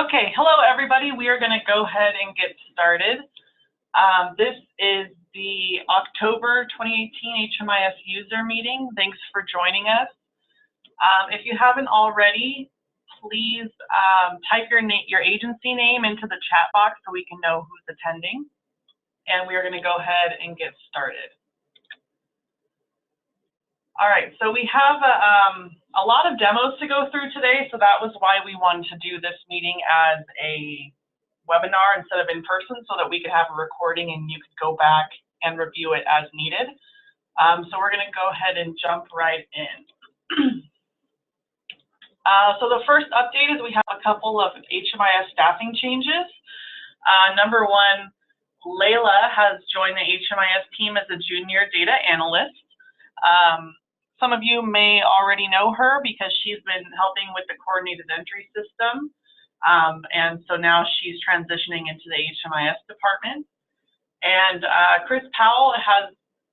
Okay, hello everybody. We are going to go ahead and get started. This is the October 2018 HMIS user meeting. Thanks for joining us. If you haven't already, please type your agency name into the chat box so we can know who's attending. And we are going to go ahead and get started. All right, so we have a lot of demos to go through today, so that was why we wanted to do this meeting as a webinar instead of in person, so that we could have a recording and you could go back and review it as needed. So we're going to go ahead and jump right in. So the first update is we have a couple of HMIS staffing changes. Number one, Layla has joined the HMIS team as a junior data analyst. Some of you may already know her because she's been helping with the coordinated entry system. And so now she's transitioning into the HMIS department. And Chris Powell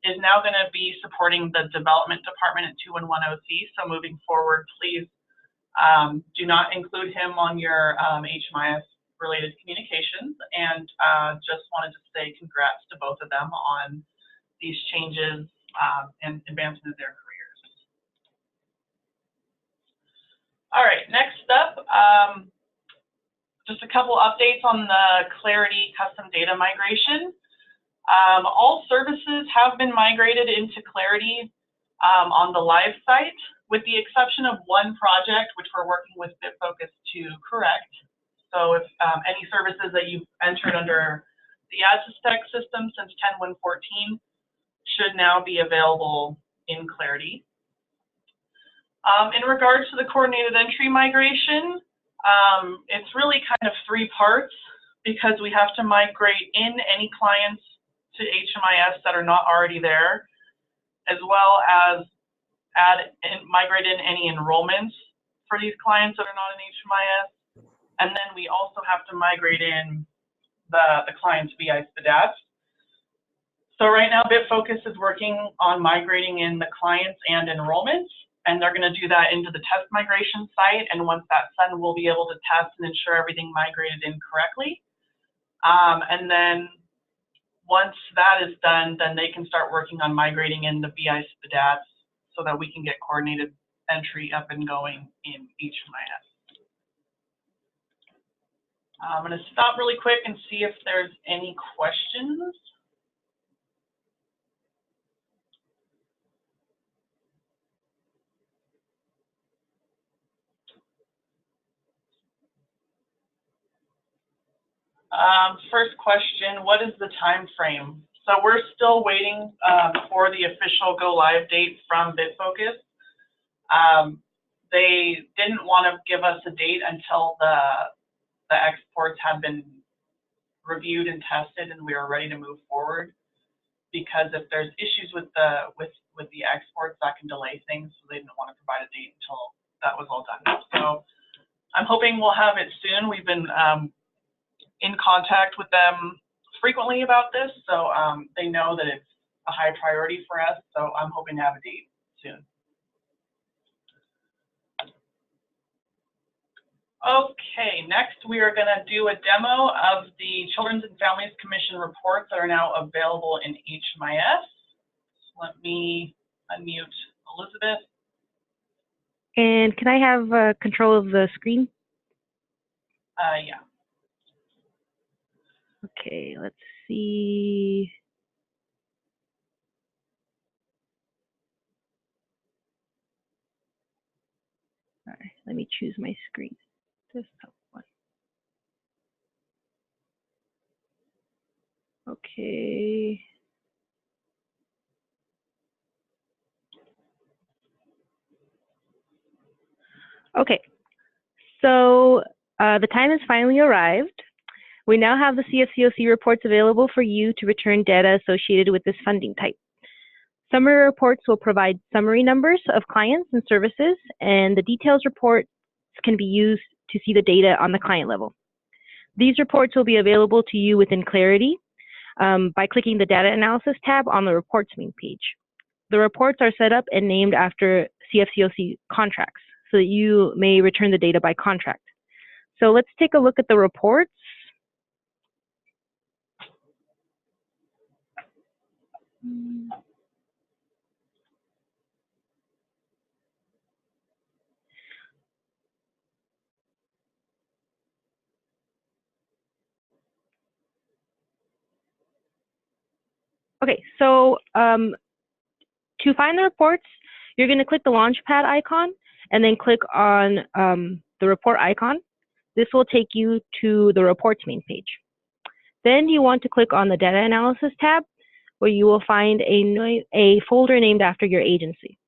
is now going to be supporting the development department at 2110C. So moving forward, please do not include him on your HMIS related communications. And just wanted to say congrats to both of them on these changes and advancement of their careers. All right, next up, just a couple updates on the Clarity custom data migration. All services have been migrated into Clarity on the live site, with the exception of one project, which we're working with BitFocus to correct. So if any services that you've entered under the AdsTech system since 10.1.14 should now be available in Clarity. In regards to the coordinated entry migration, it's really kind of three parts, because we have to migrate in any clients to HMIS that are not already there, as well as migrate in any enrollments for these clients that are not in HMIS. And then we also have to migrate in the client's BI SPDATs. So right now, BitFocus is working on migrating in the clients and enrollments, and they're going to do that into the test migration site. And once that's done, we'll be able to test and ensure everything migrated in correctly. And then once that is done, then they can start working on migrating in the BI SPDATs so that we can get coordinated entry up and going in HMIS. I'm going to stop really quick and see if there's any questions. First question, what is the time frame? So we're still waiting for the official go live date from BitFocus. They didn't want to give us a date until the exports had been reviewed and tested and we were ready to move forward, because if there's issues with the exports, that can delay things. So they didn't want to provide a date until that was all done. So I'm hoping we'll have it soon. We've been in contact with them frequently about this, so they know that it's a high priority for us, so I'm hoping to have a date soon. Okay, next we are going to do a demo of the Children's and Families Commission reports that are now available in HMIS. So let me unmute Elizabeth. And can I have control of the screen? Yeah. Okay, let's see. All right, let me choose my screen. This top one. Okay. Okay, so the time has finally arrived. We now have the CFCOC reports available for you to return data associated with this funding type. Summary reports will provide summary numbers of clients and services, and the details reports can be used to see the data on the client level. These reports will be available to you within Clarity by clicking the Data Analysis tab on the Reports main page. The reports are set up and named after CFCOC contracts, so that you may return the data by contract. So let's take a look at the reports. Okay, so to find the reports, you're going to click the Launchpad icon and then click on the report icon. This will take you to the reports main page. Then you want to click on the Data Analysis tab, where you will find a folder named after your agency.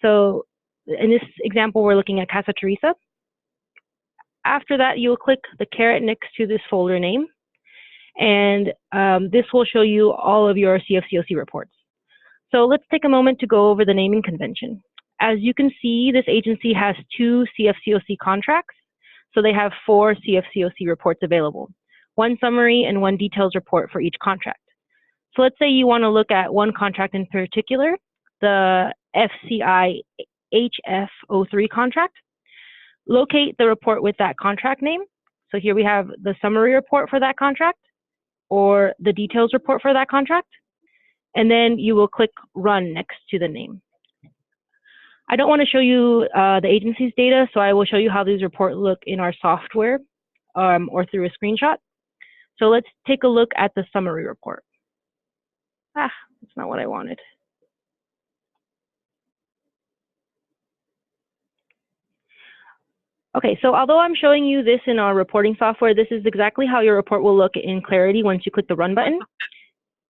So in this example, we're looking at Casa Teresa. After that, you will click the caret next to this folder name, and this will show you all of your CFCOC reports. So let's take a moment to go over the naming convention. As you can see, this agency has 2 CFCOC contracts, so they have 4 CFCOC reports available, 1 summary and 1 details report for each contract. So let's say you want to look at one contract in particular, the FCI HF03 contract. Locate the report with that contract name. So here we have the summary report for that contract or the details report for that contract. And then you will click Run next to the name. I don't want to show you the agency's data, so I will show you how these reports look in our software or through a screenshot. So let's take a look at the summary report. That's not what I wanted. Okay, so although I'm showing you this in our reporting software, this is exactly how your report will look in Clarity once you click the Run button.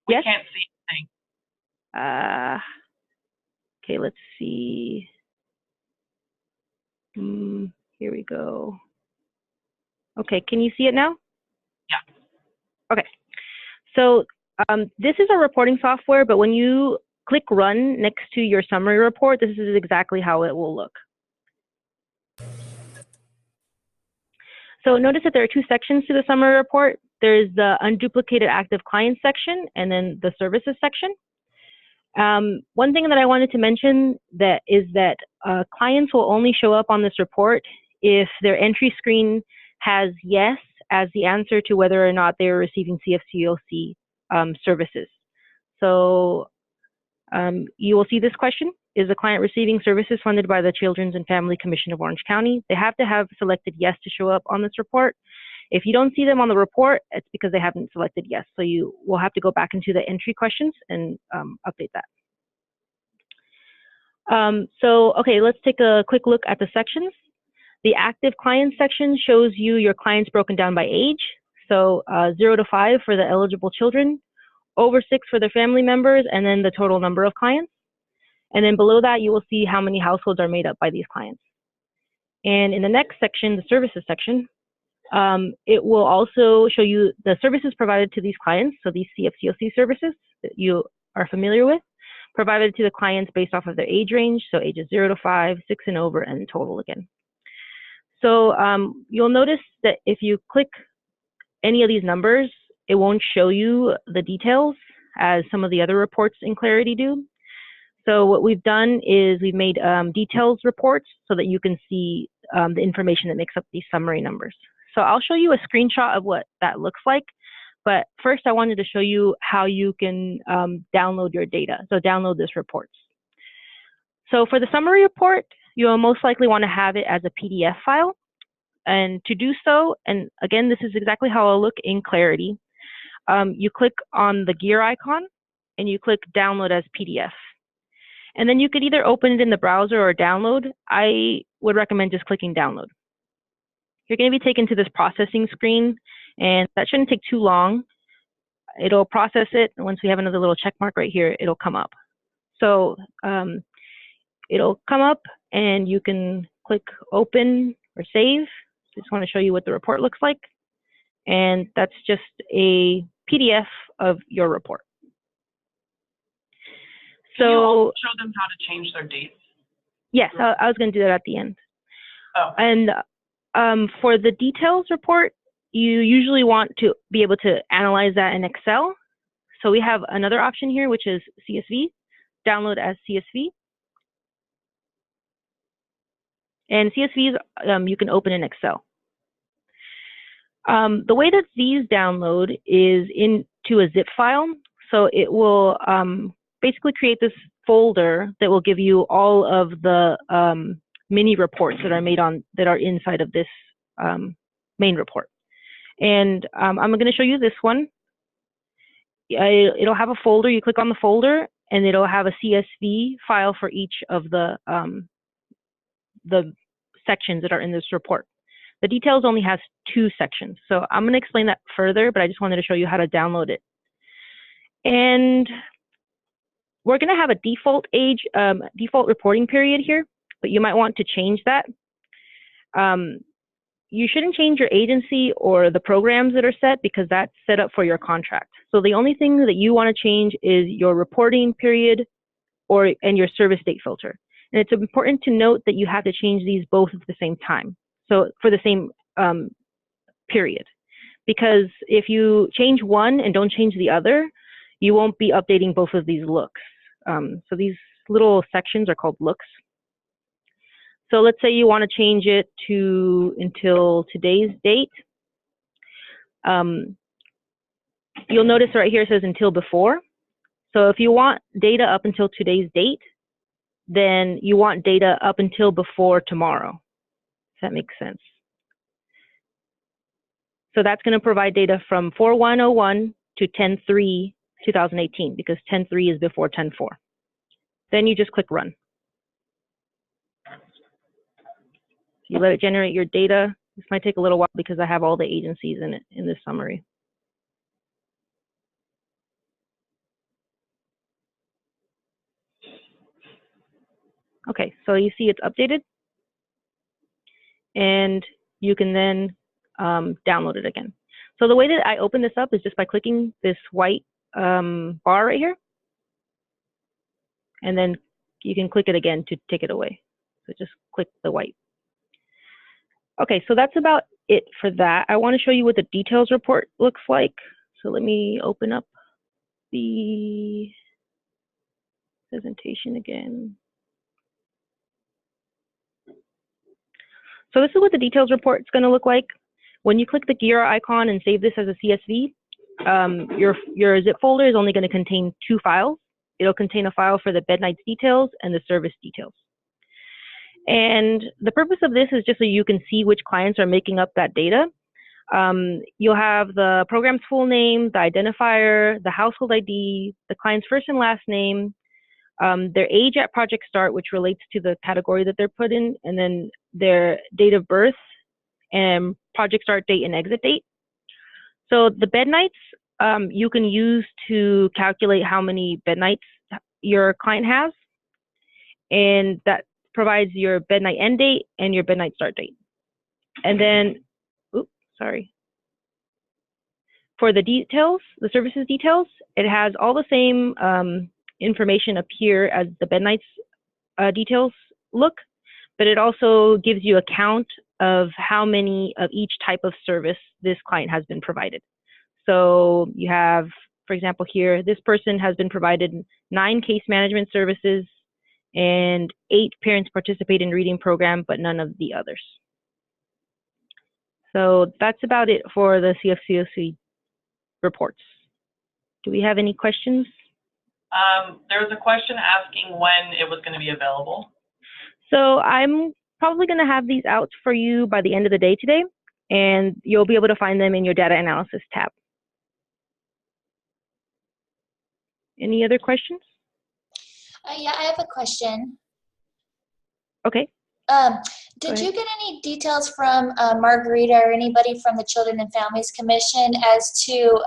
We Yes? can't see anything. Okay, let's see. Here we go. Okay, can you see it now? Yeah. Okay, so this is a reporting software, but when you click Run next to your summary report, this is exactly how it will look. So notice that there are 2 sections to the summary report. There's the unduplicated active clients section and then the services section. One thing that I wanted to mention is that clients will only show up on this report if their entry screen has yes as the answer to whether or not they are receiving CFCOC services. So you will see this question: is the client receiving services funded by the Children's and Family Commission of Orange County? They have to have selected yes to show up on this report. If you don't see them on the report, it's because they haven't selected yes. So you will have to go back into the entry questions and update that. Okay, let's take a quick look at the sections. The active clients section shows you your clients broken down by age. So 0 to 5 for the eligible children, over 6 for their family members, and then the total number of clients. And then below that, you will see how many households are made up by these clients. And in the next section, the services section, it will also show you the services provided to these clients. So these CFCOC services that you are familiar with, provided to the clients based off of their age range. So ages 0 to 5, 6 and over, and total again. So you'll notice that if you click any of these numbers, it won't show you the details as some of the other reports in Clarity do. So what we've done is we've made details reports so that you can see the information that makes up these summary numbers. So I'll show you a screenshot of what that looks like. But first, I wanted to show you how you can download your data. So download this report. So for the summary report, you'll most likely want to have it as a PDF file. And to do so, and again, this is exactly how it'll look in Clarity. You click on the gear icon and you click download as PDF. And then you could either open it in the browser or download. I would recommend just clicking download. You're going to be taken to this processing screen, and that shouldn't take too long. It'll process it, and once we have another little check mark right here, it'll come up. So it'll come up, and you can click open or save. Just want to show you what the report looks like. And that's just a PDF of your report. Can you also show them how to change their dates? Yes, I was going to do that at the end. Oh. And for the details report, you usually want to be able to analyze that in Excel. So we have another option here, which is CSV, download as CSV. And CSVs you can open in Excel. The way that these download is into a zip file. So it will basically create this folder that will give you all of the mini reports that are inside of this main report. And I'm going to show you this one. It'll have a folder. You click on the folder, and it'll have a CSV file for each of the sections that are in this report. The details only has 2 sections, so I'm going to explain that further, but I just wanted to show you how to download it. And we're going to have a default reporting period here, but you might want to change that. You shouldn't change your agency or the programs that are set because that's set up for your contract. So the only thing that you want to change is your reporting period and your service date filter. And it's important to note that you have to change these both at the same time. So for the same period. Because if you change one and don't change the other, you won't be updating both of these looks. So these little sections are called looks. So let's say you want to change it to until today's date. You'll notice right here it says until before. So if you want data up until today's date, then you want data up until before tomorrow. If that makes sense. So that's going to provide data from 4/1/01 to 10/3/2018 because 10/3 is before 10/4. Then you just click run. You let it generate your data. This might take a little while because I have all the agencies in it in this summary. Okay, so you see it's updated. And you can then download it again. So the way that I open this up is just by clicking this white bar right here. And then you can click it again to take it away. So just click the white. Okay, so that's about it for that. I want to show you what the details report looks like. So let me open up the presentation again. So this is what the details report is going to look like. When you click the gear icon and save this as a CSV, your zip folder is only going to contain 2 files. It'll contain a file for the bed nights details and the service details. And the purpose of this is just so you can see which clients are making up that data. You'll have the program's full name, the identifier, the household ID, the client's first and last name, their age at project start, which relates to the category that they're put in, and then their date of birth and project start date and exit date. So the bed nights you can use to calculate how many bed nights your client has, and that provides your bed night end date and your bed night start date. And then, for the details, the services details, it has all the same information up here as the bed nights details look, but it also gives you a count of how many of each type of service this client has been provided. So you have, for example, here, this person has been provided 9 case management services and 8 parents participate in reading program, but none of the others. So that's about it for the CFCOC reports. Do we have any questions? There was a question asking when it was going to be available. So I'm probably going to have these out for you by the end of the day today, and you'll be able to find them in your data analysis tab. Any other questions? Yeah, I have a question. Okay. Did you get any details from Margarita or anybody from the Children and Families Commission as to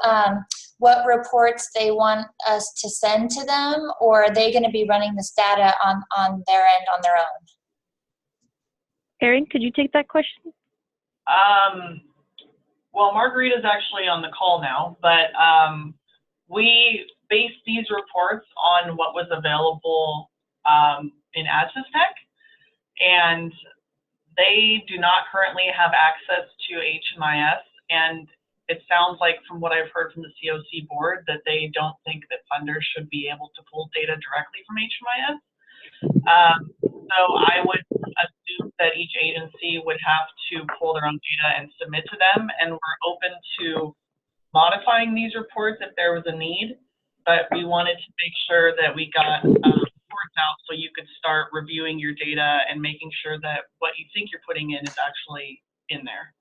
what reports they want us to send to them, or are they going to be running this data on their end on their own? Erin, could you take that question? Well, Margarita's actually on the call now, but we based these reports on what was available in AdsysTech, and they do not currently have access to HMIS, and it sounds like from what I've heard from the COC board that they don't think that funders should be able to pull data directly from HMIS. So I would assume that each agency would have to pull their own data and submit to them, and we're open to modifying these reports if there was a need, but we wanted to make sure that we got reports out so you could start reviewing your data and making sure that what you think you're putting in is actually in there.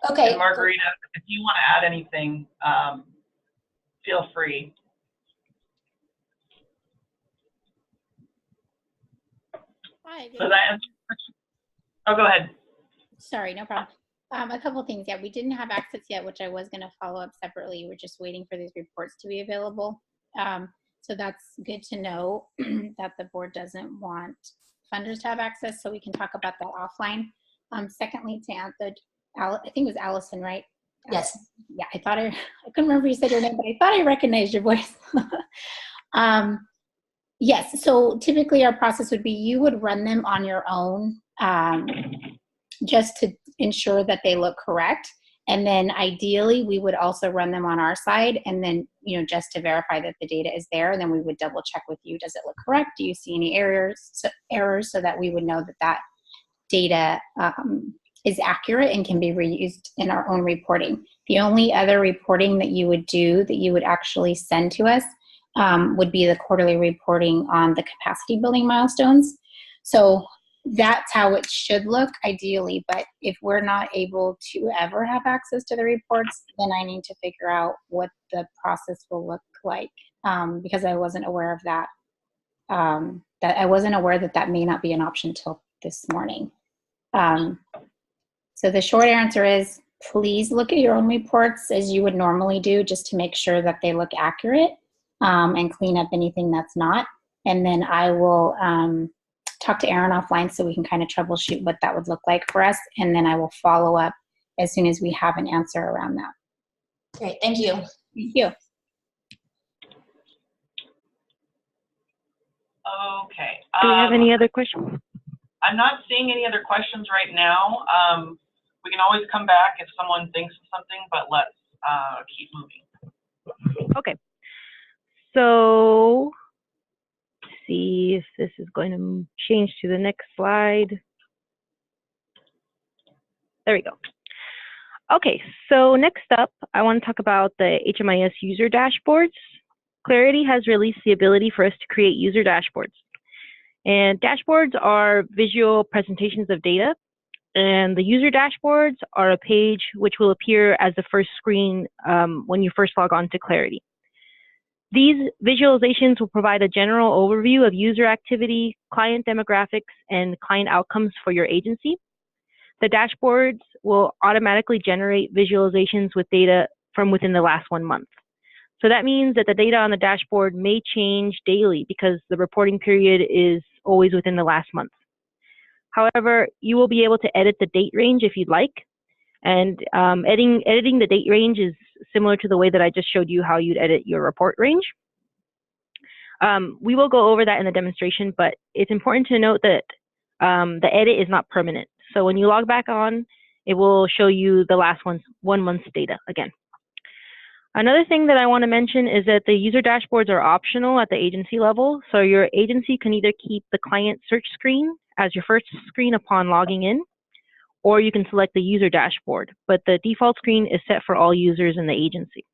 Okay. And Margarita, if you want to add anything, feel free. Hi. Does that answer? Oh, go ahead. Sorry, no problem. A couple of things. Yeah, we didn't have access yet, which I was going to follow up separately. We're just waiting for these reports to be available. So that's good to know that the board doesn't want funders to have access, so we can talk about that offline. Secondly, to answer, I think it was Allison, right? Yes. Yeah, I couldn't remember you said your name, but I thought I recognized your voice. Yes, so typically our process would be you would run them on your own just to ensure that they look correct. And then ideally we would also run them on our side, and then, you know, just to verify that the data is there, and then we would double check with you. Does it look correct? Do you see any errors so that we would know that that data is accurate and can be reused in our own reporting. The only other reporting that you would do that you would actually send to us would be the quarterly reporting on the capacity building milestones. So that's how it should look ideally, but if we're not able to ever have access to the reports, then I need to figure out what the process will look like, because I wasn't aware of that. That I wasn't aware that that may not be an option till this morning. So the short answer is, please look at your own reports as you would normally do, just to make sure that they look accurate, and clean up anything that's not. And then I will talk to Erin offline so we can kind of troubleshoot what that would look like for us. And then I will follow up as soon as we have an answer around that. Great, thank you. Thank you. Okay. Do we have any other questions? I'm not seeing any other questions right now. We can always come back if someone thinks of something, but let's keep moving. Okay. So, let's see if this is going to change to the next slide. There we go. Okay, so next up, I want to talk about the HMIS user dashboards. Clarity has released the ability for us to create user dashboards. And dashboards are visual presentations of data. And the user dashboards are a page which will appear as the first screen when you first log on to Clarity. These visualizations will provide a general overview of user activity, client demographics, and client outcomes for your agency. The dashboards will automatically generate visualizations with data from within the last 1 month. So that means that the data on the dashboard may change daily because the reporting period is always within the last month. However, you will be able to edit the date range if you'd like. And editing the date range is similar to the way that I just showed you how you'd edit your report range. We will go over that in the demonstration, but it's important to note that the edit is not permanent. So when you log back on, it will show you the last 1 month's data again. Another thing that I want to mention is that the user dashboards are optional at the agency level. So your agency can either keep the client search screen as your first screen upon logging in, or you can select the user dashboard, but the default screen is set for all users in the agency.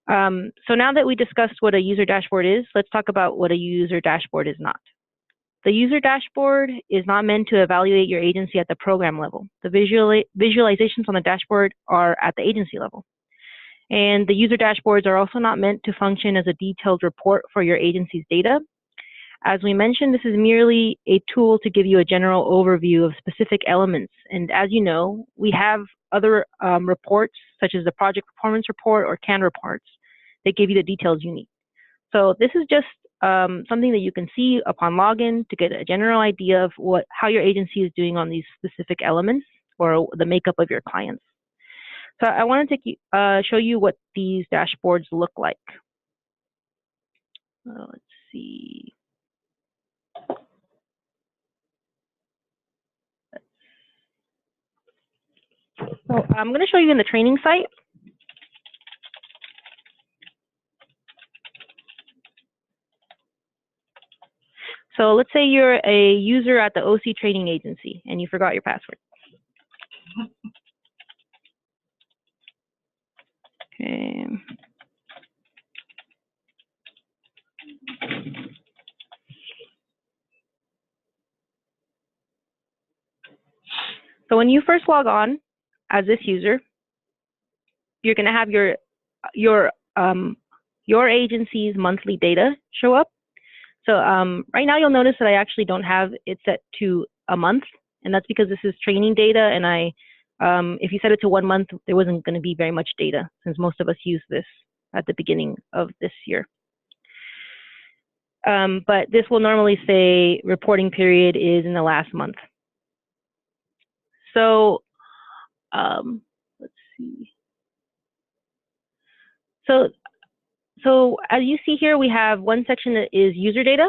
So now that we discussed what a user dashboard is, let's talk about what a user dashboard is not. The user dashboard is not meant to evaluate your agency at the program level. The visualizations on the dashboard are at the agency level. And the user dashboards are also not meant to function as a detailed report for your agency's data. As we mentioned, this is merely a tool to give you a general overview of specific elements. And as you know, we have other reports, such as the project performance report or CAN reports, that give you the details you need. So this is just something that you can see upon login to get a general idea of how your agency is doing on these specific elements or the makeup of your clients. So I want to show you what these dashboards look like. Let's see. So I'm going to show you in the training site. So let's say you're a user at the OC training agency and you forgot your password. Okay. So when you first log on as this user, you're going to have your agency's monthly data show up. So right now you'll notice that I actually don't have it set to a month, and that's because this is training data, and if you set it to 1 month, there wasn't going to be very much data since most of us use this at the beginning of this year. But this will normally say reporting period is in the last month. So let's see. So as you see here, we have one section that is user data.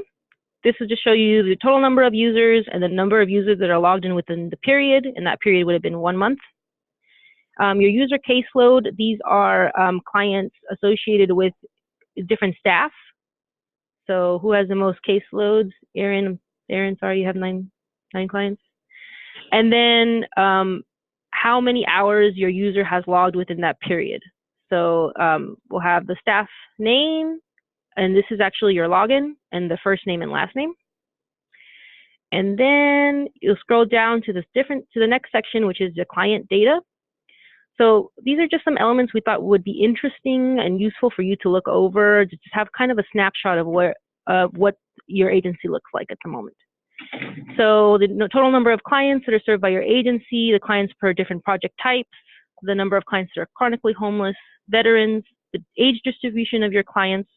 This will just show you the total number of users and the number of users that are logged in within the period, and that period would have been 1 month. Your user caseload, these are clients associated with different staff. So who has the most caseloads? Aaron, sorry, you have nine clients. And then how many hours your user has logged within that period. So we'll have the staff name, and this is actually your login, and the first name and last name. And then you'll scroll down to the next section, which is the client data. So these are just some elements we thought would be interesting and useful for you to look over, to just have kind of a snapshot of what your agency looks like at the moment. So the total number of clients that are served by your agency, the clients per different project types, the number of clients that are chronically homeless, veterans, the age distribution of your clients,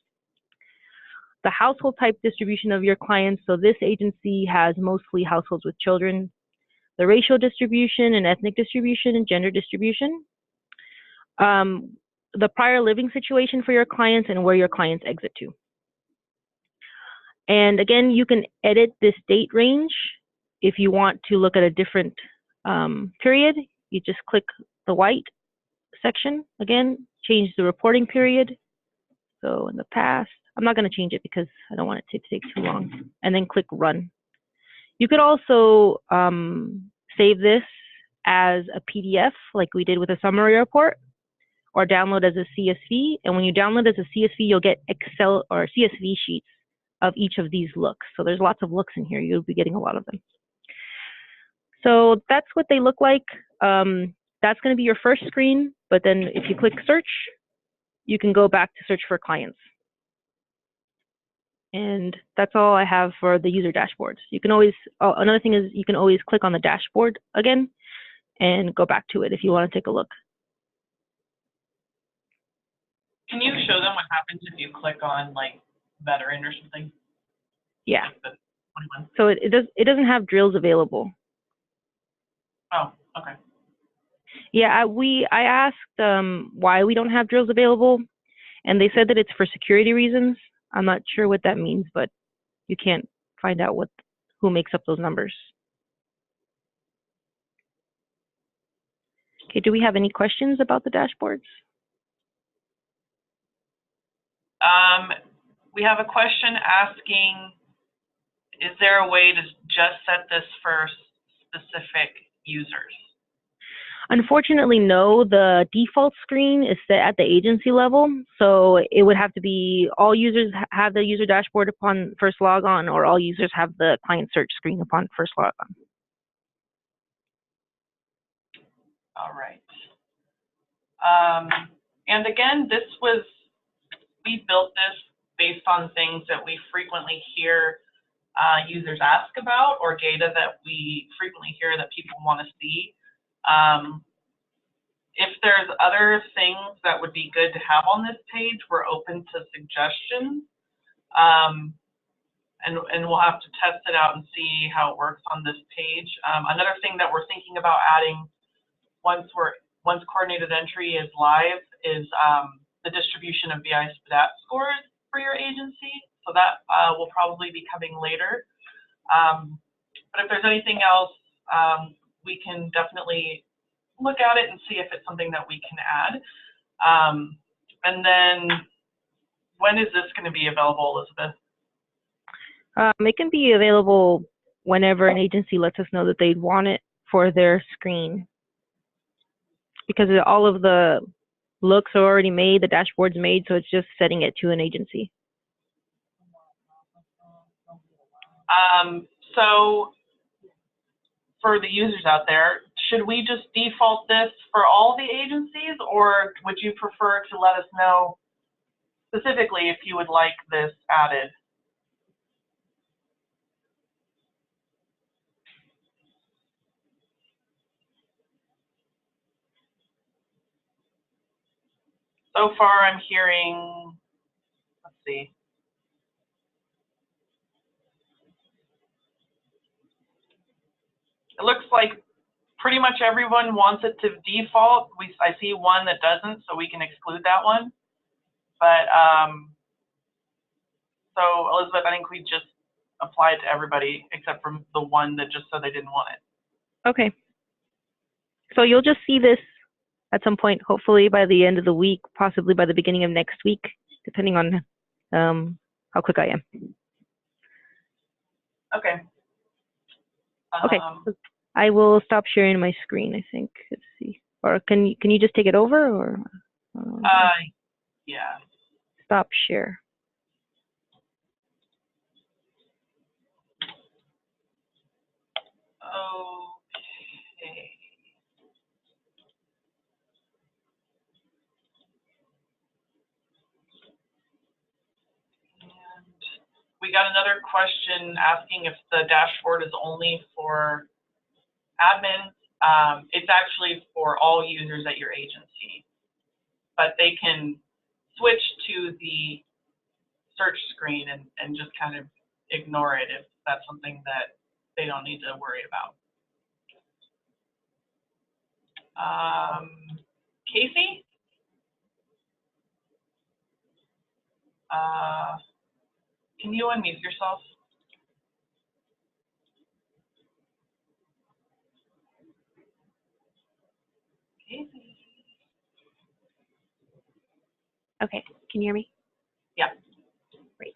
the household type distribution of your clients. So this agency has mostly households with children, the racial distribution and ethnic distribution and gender distribution, the prior living situation for your clients and where your clients exit to. And again, you can edit this date range if you want to look at a different period. You just click the white section, again, change the reporting period. So in the past, I'm not going to change it because I don't want it to take too long, and then click run. You could also save this as a PDF like we did with a summary report, or download as a CSV. And when you download as a CSV, you'll get Excel or CSV sheets of each of these looks. So there's lots of looks in here. You'll be getting a lot of them. So that's what they look like. That's going to be your first screen, but then if you click search, you can go back to search for clients. And that's all I have for the user dashboards. You can always, another thing is you can always click on the dashboard again and go back to it if you want to take a look. Can you show them what happens if you click on like veteran or something? Yeah. Like so it doesn't have drills available. Oh, okay. Yeah, I asked why we don't have drills available, and they said that it's for security reasons. I'm not sure what that means, but you can't find out who makes up those numbers. Okay, do we have any questions about the dashboards? We have a question asking, is there a way to just set this for specific users? Unfortunately, no. The default screen is set at the agency level, so it would have to be all users have the user dashboard upon first logon, or all users have the client search screen upon first logon. All right. And again, we built this based on things that we frequently hear users ask about, or data that we frequently hear that people want to see. If there's other things that would be good to have on this page, we're open to suggestions. And we'll have to test it out and see how it works on this page. Another thing that we're thinking about adding once coordinated entry is live is the distribution of BI SPDAT scores for your agency. So that will probably be coming later. But if there's anything else, we can definitely look at it and see if it's something that we can add. And then when is this going to be available, Elizabeth? It can be available whenever an agency lets us know that they'd want it for their screen, because all of the looks are already made, the dashboard's made, so it's just setting it to an agency. So for the users out there, should we just default this for all the agencies, or would you prefer to let us know specifically if you would like this added? So far I'm hearing, let's see. It looks like pretty much everyone wants it to default. I see one that doesn't, so we can exclude that one. But so Elizabeth, I think we just apply it to everybody except for the one that just said they didn't want it. Okay. So you'll just see this at some point, hopefully by the end of the week, possibly by the beginning of next week, depending on how quick I am. Okay. Okay. I will stop sharing my screen, I think. Let's see. Or can you just take it over, or? Yeah. Stop share. Okay. And we got another question asking if the dashboard is only for admins. It's actually for all users at your agency, but they can switch to the search screen and just kind of ignore it if that's something that they don't need to worry about. Casey? Can you unmute yourself? Casey? Okay, can you hear me? Yeah. Great.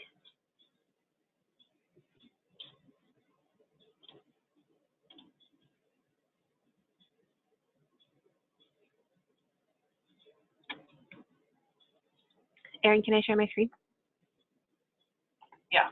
Erin, can I share my screen? Yeah.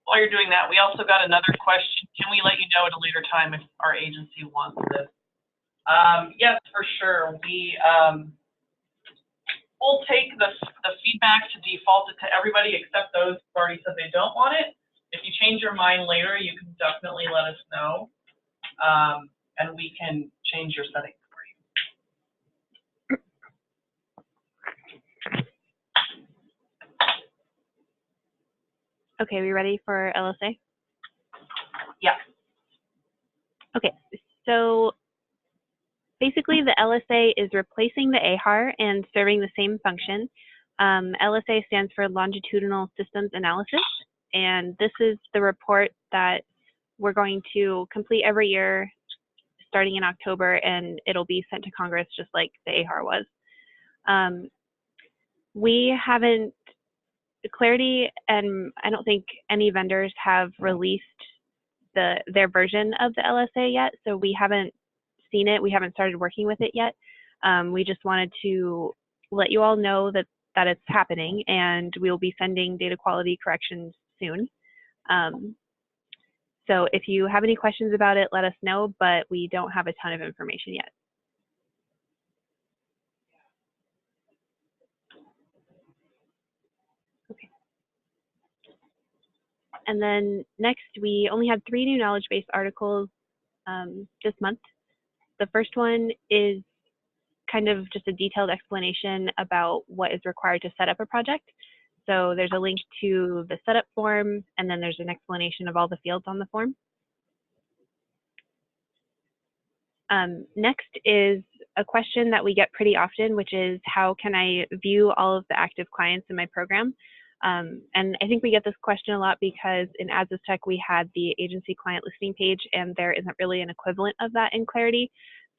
While you're doing that, we also got another question. Can we let you know at a later time if our agency wants this? Yes, for sure. We'll take the feedback to default it to everybody except those who already said they don't want it. If you change your mind later, you can definitely let us know, and we can change your settings for you. Okay, we ready for LSA? Yeah. Okay, so basically the LSA is replacing the AHAR and serving the same function. LSA stands for Longitudinal Systems Analysis, and this is the report that we're going to complete every year starting in October, and it'll be sent to Congress just like the AHAR was. We haven't, Clarity and I don't think any vendors have released their version of the LSA yet, so we haven't seen it. We haven't started working with it yet. We just wanted to let you all know that it's happening, and we'll be sending data quality corrections soon. So if you have any questions about it, let us know, but we don't have a ton of information yet. Okay. And then next, we only had 3 new knowledge-based articles this month. The first one is kind of just a detailed explanation about what is required to set up a project. So there's a link to the setup form, and then there's an explanation of all the fields on the form. Next is a question that we get pretty often, which is how can I view all of the active clients in my program? And I think we get this question a lot because in Tech we had the agency client listing page, and there isn't really an equivalent of that in Clarity.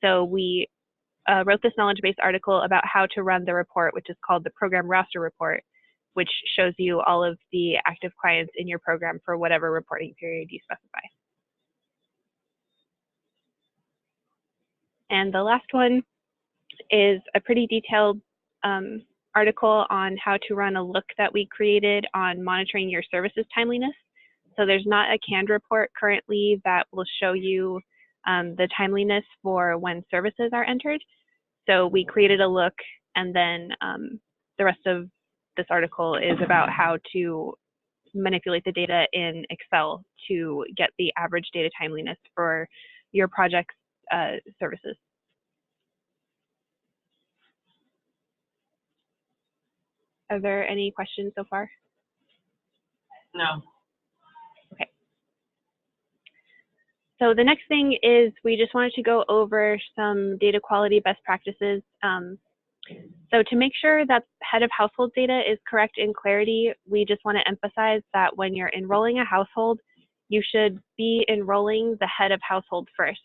So we wrote this Knowledgebase article about how to run the report, which is called the Program Roster Report, which shows you all of the active clients in your program for whatever reporting period you specify. And the last one is a pretty detailed article on how to run a look that we created on monitoring your services timeliness. So there's not a canned report currently that will show you the timeliness for when services are entered. So we created a look, and then the rest of this article is about how to manipulate the data in Excel to get the average data timeliness for your project's services. Are there any questions so far? No. Okay. So the next thing is we just wanted to go over some data quality best practices. So to make sure that head of household data is correct in Clarity, we just want to emphasize that when you're enrolling a household, you should be enrolling the head of household first.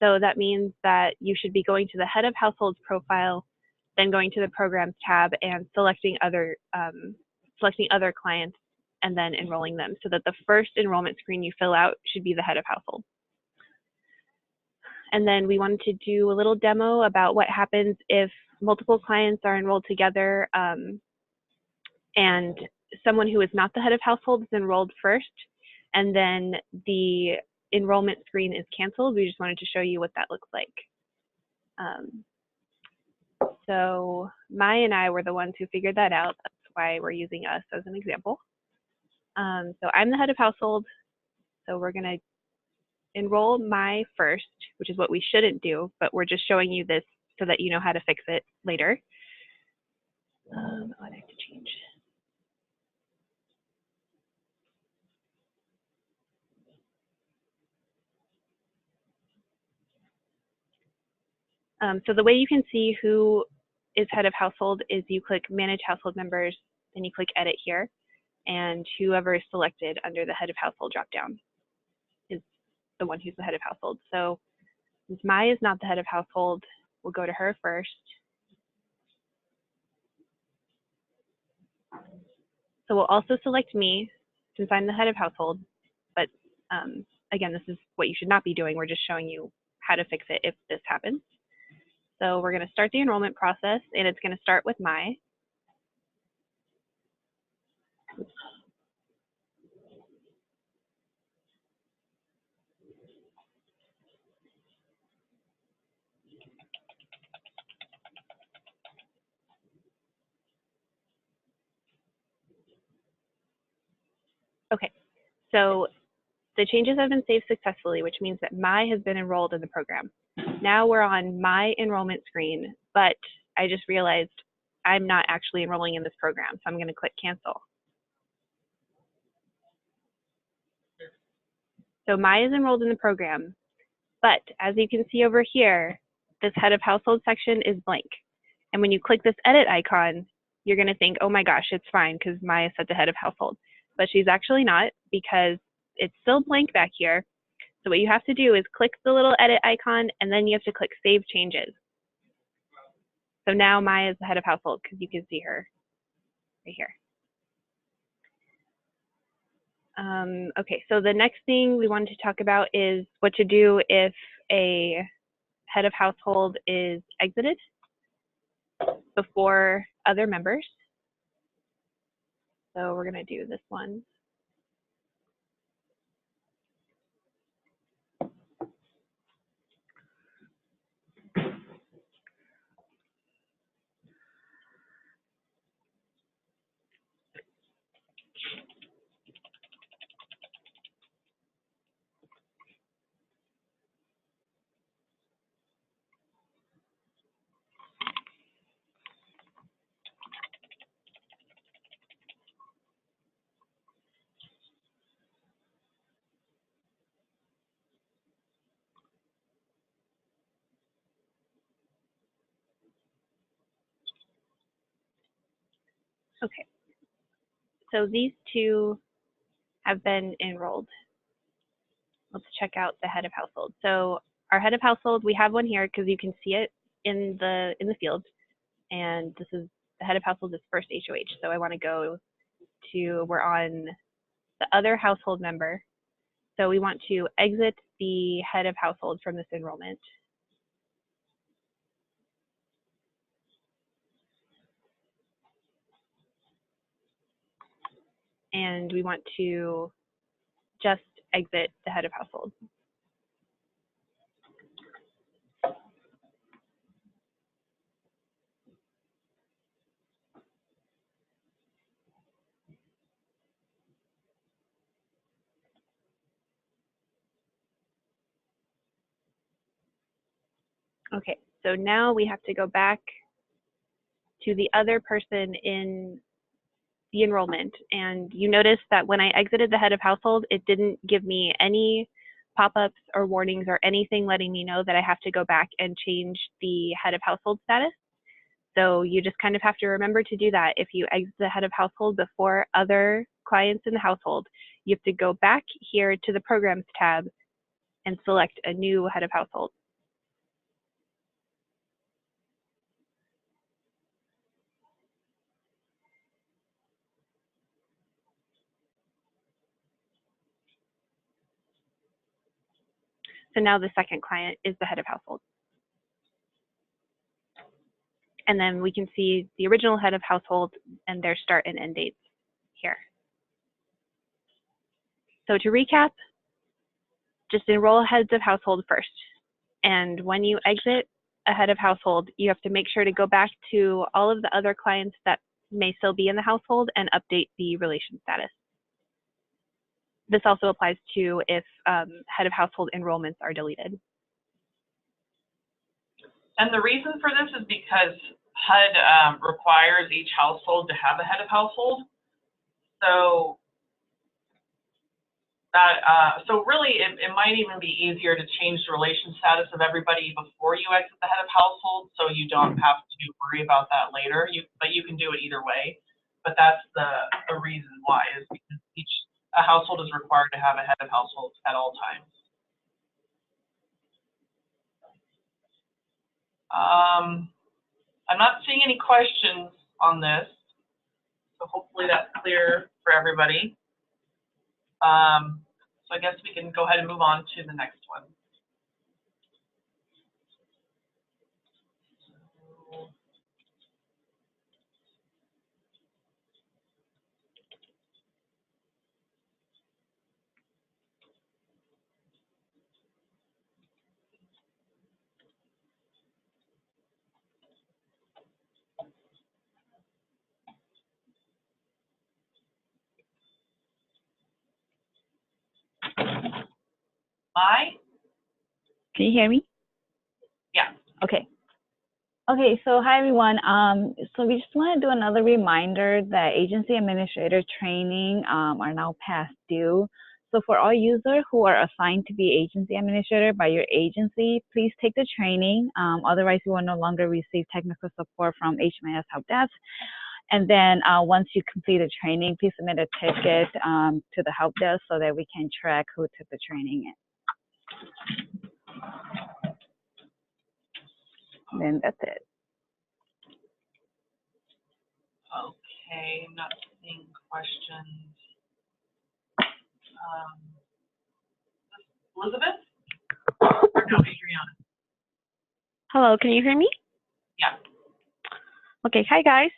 So that means that you should be going to the head of household's profile, then going to the programs tab and selecting other clients and then enrolling them, so that the first enrollment screen you fill out should be the head of household. And then we wanted to do a little demo about what happens if multiple clients are enrolled together and someone who is not the head of household is enrolled first, and then the enrollment screen is canceled. We just wanted to show you what that looks like. So Mai and I were the ones who figured that out. That's why we're using us as an example. So I'm the head of household. So we're going to enroll Mai first, which is what we shouldn't do, but we're just showing you this so that you know how to fix it later. Oh, I have to change. So the way you can see who is head of household is you click Manage Household Members, then you click Edit here, and whoever is selected under the head of household dropdown is the one who's the head of household. So since Mai is not the head of household, we'll go to her first. So we'll also select me since I'm the head of household, but again, this is what you should not be doing. We're just showing you how to fix it if this happens. So we're going to start the enrollment process, and it's going to start with Mai. Okay, so the changes have been saved successfully, which means that Mai has been enrolled in the program. Now we're on my enrollment screen, but I just realized I'm not actually enrolling in this program, so I'm going to click cancel. So Mai is enrolled in the program, but as you can see over here, this head of household section is blank. And when you click this edit icon, you're going to think, oh my gosh, it's fine because Mai is set to head of household. But she's actually not, because it's still blank back here. So what you have to do is click the little edit icon, and then you have to click Save Changes. So now Mai is the head of household because you can see her right here. Okay, so the next thing we wanted to talk about is what to do if a head of household is exited before other members. So we're going to do this one. Okay, so these two have been enrolled. Let's check out the head of household. So our head of household, we have one here because you can see it in the field. And this is the head of household is first HOH. So I want to go to, we're on the other household member. So we want to exit the head of household from this enrollment. And we want to just exit the head of household. Okay, so now we have to go back to the other person in the enrollment. And you notice that when I exited the head of household, it didn't give me any pop-ups or warnings or anything letting me know that I have to go back and change the head of household status. So you just kind of have to remember to do that. If you exit the head of household before other clients in the household, you have to go back here to the Programs tab and select a new head of household. So now the second client is the head of household. And then we can see the original head of household and their start and end dates here. So to recap, just enroll heads of household first. And when you exit a head of household, you have to make sure to go back to all of the other clients that may still be in the household and update the relation status. This also applies to if head of household enrollments are deleted. And the reason for this is because HUD requires each household to have a head of household. So that so really it might even be easier to change the relation status of everybody before you exit the head of household, so you don't have to worry about that later. But you can do it either way. But that's the reason why, is because a household is required to have a head of household at all times. I'm not seeing any questions on this, so hopefully that's clear for everybody. So I guess we can go ahead and move on to the next one. Can you hear me? Yeah. Okay. Okay, so hi everyone. So we just want to do another reminder that agency administrator training are now past due. So for all users who are assigned to be agency administrator by your agency, please take the training. Otherwise, you will no longer receive technical support from HMIS Help Desk. And then once you complete the training, please submit a ticket to the Help Desk so that we can track who took the training. Then that's it. Okay, I'm not seeing questions. Elizabeth? Or no, Adriana? Hello, can you hear me? Yeah. Okay, hi guys.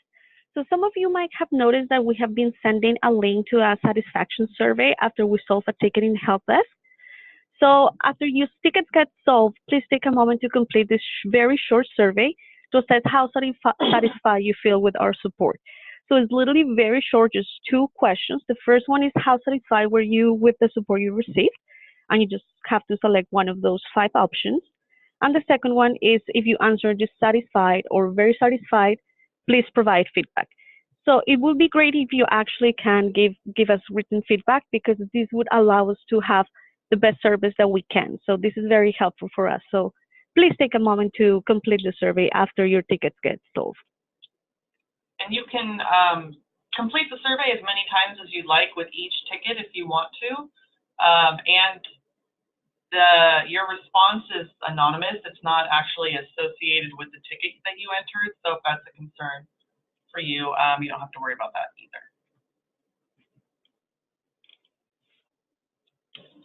So some of you might have noticed that we have been sending a link to a satisfaction survey after we solve a ticket in Help Desk. So after your tickets get solved, please take a moment to complete this very short survey to assess how satisfied you feel with our support. So it's literally very short, just 2 questions. The first one is, how satisfied were you with the support you received? And you just have to select one of those 5 options. And the second one is, if you answer dissatisfied or very satisfied, please provide feedback. So it would be great if you actually can give us written feedback, because this would allow us to have the best service that we can. So this is very helpful for us. So please take a moment to complete the survey after your tickets get solved. And you can complete the survey as many times as you'd like with each ticket if you want to. And your response is anonymous. It's not actually associated with the ticket that you entered. So if that's a concern for you, you don't have to worry about that either.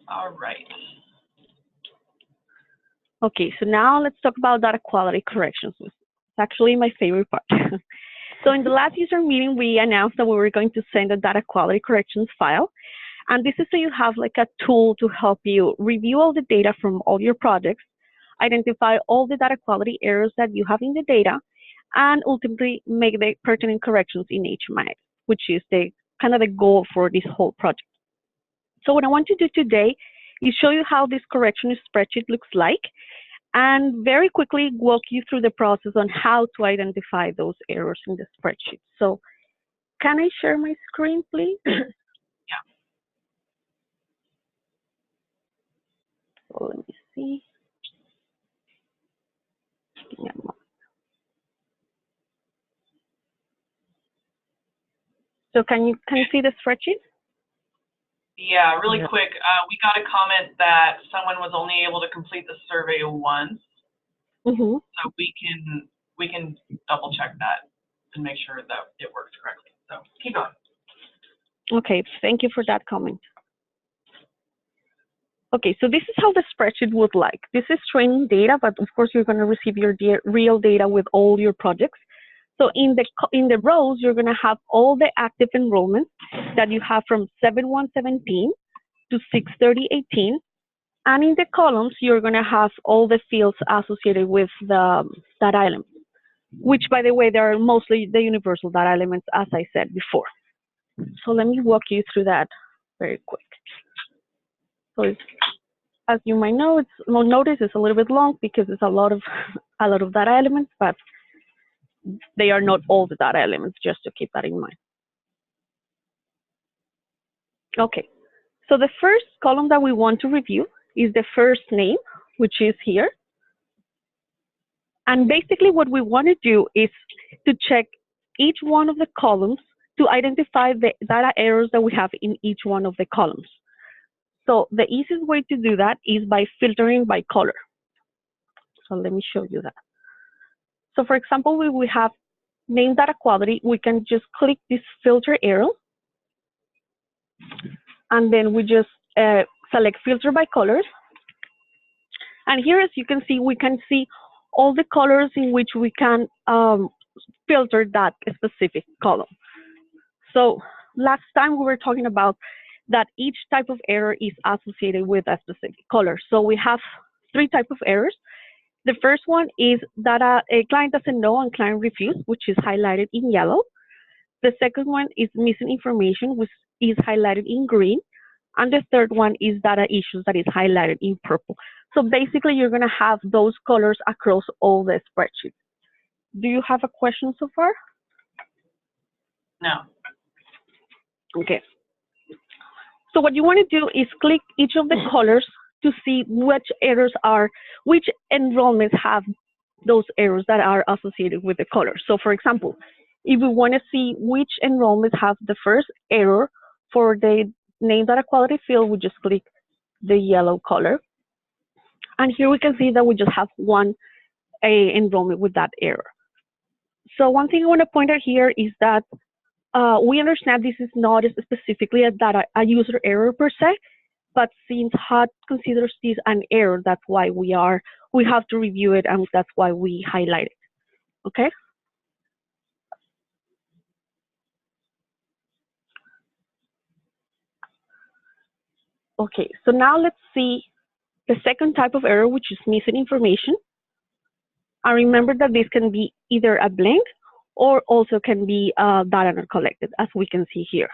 All right. Okay, so now let's talk about data quality corrections. It's actually my favorite part. So in the last user meeting, we announced that we were going to send a data quality corrections file. And this is so you have like a tool to help you review all the data from all your projects, identify all the data quality errors that you have in the data, and ultimately make the pertinent corrections in HMIS, which is the kind of the goal for this whole project. So what I want to do today is show you how this correction spreadsheet looks like, and very quickly walk you through the process on how to identify those errors in the spreadsheet. So can I share my screen, please? Yeah. So let me see. Yeah. So can you see the spreadsheet? Yeah, really quick. We got a comment that someone was only able to complete the survey once. Mm-hmm. So we can double check that and make sure that it works correctly. So keep going. Okay, thank you for that comment. Okay, so this is how the spreadsheet would look like. This is training data, but of course you're going to receive your real data with all your projects. So in the rows, you're going to have all the active enrollments that you have from 7/1/17 to 6/30/18. And in the columns, you're going to have all the fields associated with that element, which, by the way, they are mostly the universal data elements, as I said before. So let me walk you through that very quick. So as you might know, notice it's a little bit long because it's a lot of data elements, but they are not all the data elements, just to keep that in mind. Okay, so the first column that we want to review is the first name, which is here. And basically what we want to do is to check each one of the columns to identify the data errors that we have in each one of the columns. So the easiest way to do that is by filtering by color. So let me show you that. So for example, we have name data quality. We can just click this filter arrow, and then we just select filter by colors. And here, as you can see, we can see all the colors in which we can filter that specific column. So last time we were talking about that each type of error is associated with a specific color. So we have 3 types of errors. The first one is that a client doesn't know and client refused, which is highlighted in yellow. The second one is missing information, which is highlighted in green. And the third one is data issues that is highlighted in purple. So basically, you're going to have those colors across all the spreadsheets. Do you have a question so far? No. Okay. So what you want to do is click each of the colors to see which errors which enrollments have those errors that are associated with the color. So for example, if we want to see which enrollments have the first error for the name data quality field, we just click the yellow color. And here we can see that we just have one enrollment with that error. So one thing I want to point out here is that we understand this is not specifically a user error per se, but since HUD considers this an error, that's why we have to review it, and that's why we highlight it. Okay? Okay, so now let's see the second type of error, which is missing information. And remember that this can be either a blank or also can be data not collected, as we can see here.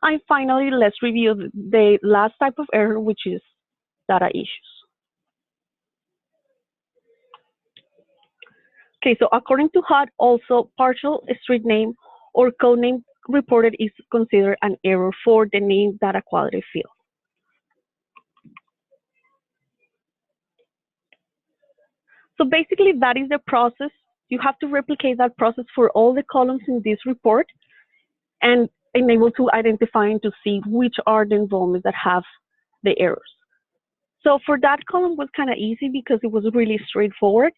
And finally, let's review the last type of error, which is data issues. Okay, so according to HUD, also partial street name or code name reported is considered an error for the name data quality field. So basically, that is the process you have to replicate that process for all the columns in this report and enable to identify and to see which are the enrollments that have the errors. So for that column was kind of easy because it was really straightforward.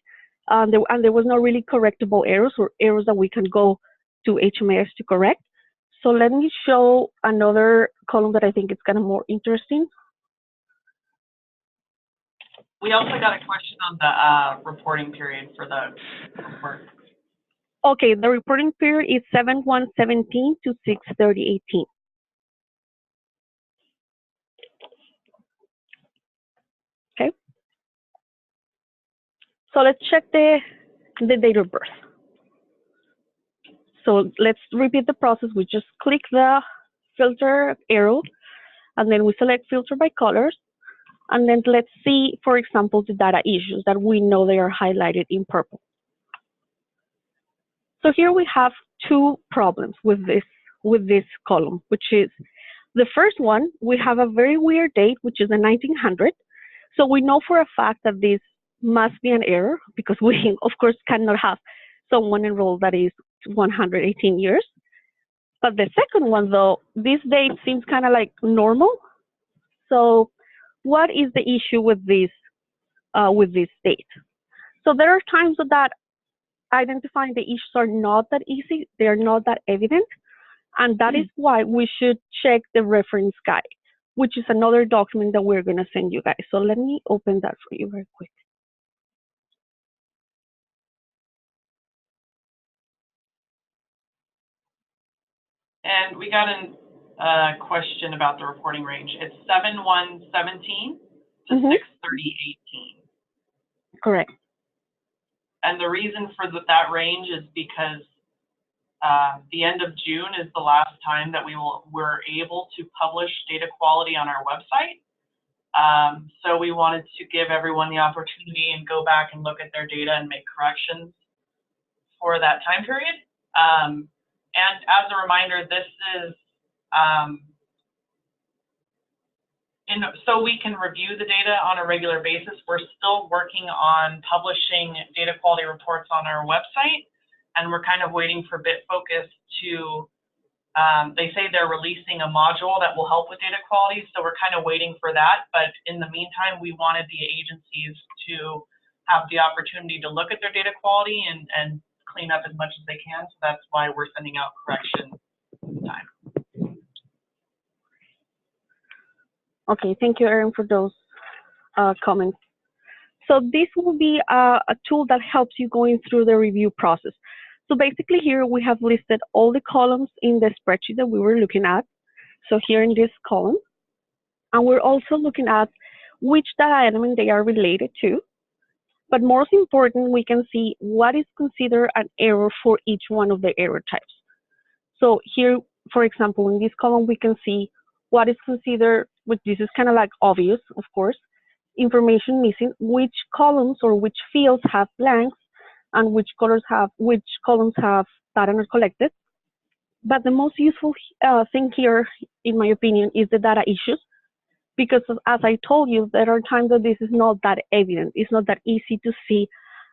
And there was no really correctable errors or errors that we can go to HMIS to correct. So let me show another column that I think is kind of more interesting. We also got a question on the reporting period for the report. Okay, the reporting period is 7/1/17 to 6/30/18. Okay. So let's check the date of birth. So let's repeat the process. We just click the filter arrow, and then we select filter by colors. And then let's see, for example, the data issues that we know they are highlighted in purple. So here we have two problems with this column, which is the first one, we have a very weird date, which is the 1900. So we know for a fact that this must be an error because we, of course, cannot have someone enrolled that is 118 years. But the second one, though, this date seems kind of like normal. So what is the issue with this date? So there are times that identifying the issues are not that easy. They are not that evident. And that is why we should check the reference guide, which is another document that we're going to send you guys. So let me open that for you very quick. And we got a question about the reporting range. It's 7/1/17 to 6/30/18. Correct. And the reason for that range is because the end of June is the last time that we're able to publish data quality on our website. So we wanted to give everyone the opportunity and go back and look at their data and make corrections for that time period. And as a reminder, this is so we can review the data on a regular basis. We're still working on publishing data quality reports on our website, and we're kind of waiting for BitFocus to, they say they're releasing a module that will help with data quality, so we're kind of waiting for that. But in the meantime, we wanted the agencies to have the opportunity to look at their data quality and clean up as much as they can, so that's why we're sending out correction time. Okay, thank you, Erin, for those comments. So this will be a tool that helps you going through the review process. So basically here we have listed all the columns in the spreadsheet that we were looking at. So here in this column, and we're also looking at which data element they are related to. But most important, we can see what is considered an error for each one of the error types. So here, for example, in this column, we can see what is considered, which this is kind of like obvious, of course, information missing, which columns or which fields have blanks, and which columns have data not collected. But the most useful thing here, in my opinion, is the data issues, because as I told you, there are times that this is not that evident. It's not that easy to see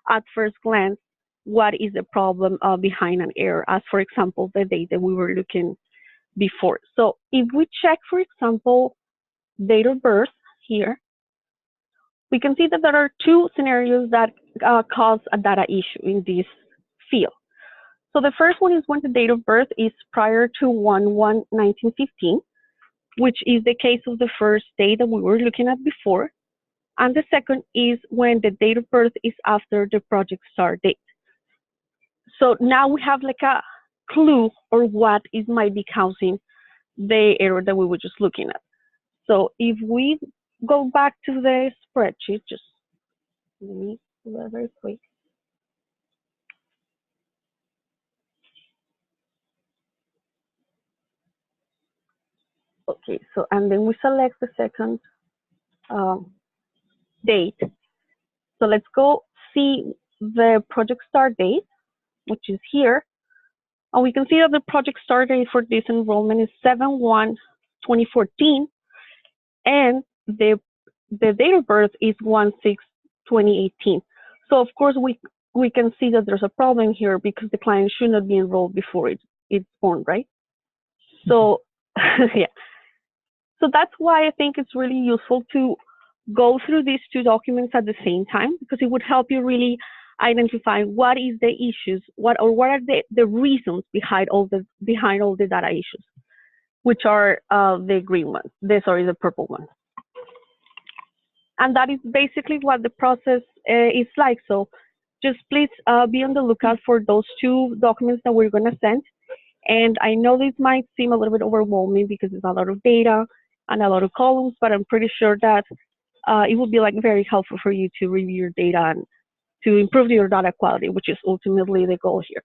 at first glance what is the problem behind an error, as for example, the date that we were looking before. So if we check, for example, date of birth here, we can see that there are two scenarios that cause a data issue in this field. So the first one is when the date of birth is prior to 1/1/1915, which is the case of the first day that we were looking at before. And the second is when the date of birth is after the project start date. So now we have like a clue or what is might be causing the error that we were just looking at. So if we go back to the spreadsheet, just let me do that very quick. Okay, so and then we select the second date. So let's go see the project start date, which is here. And we can see that the project start date for this enrollment is 7/1/2014, and the date of birth is 1/6/2018. So of course we can see that there's a problem here because the client should not be enrolled before it's born, right? So, yeah. So that's why I think it's really useful to go through these two documents at the same time, because it would help you really identify what is the issues, what are the reasons behind all the data issues, which are the green ones, the purple ones. And that is basically what the process is like. So just please be on the lookout for those two documents that we're going to send. And I know this might seem a little bit overwhelming because it's a lot of data and a lot of columns, but I'm pretty sure that it will be like very helpful for you to review your data and to improve your data quality, which is ultimately the goal here.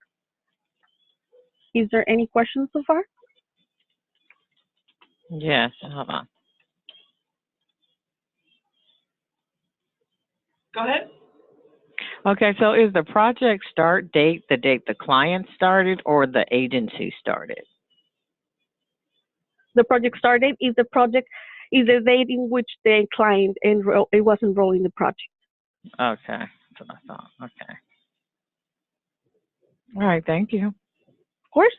Is there any questions so far? Yes, hold on. Go ahead. Okay, so is the project start date the date the client started or the agency started? The project start date is the date in which the client was enrolled in the project. Okay, that's what I thought. Okay. All right, thank you. Of course.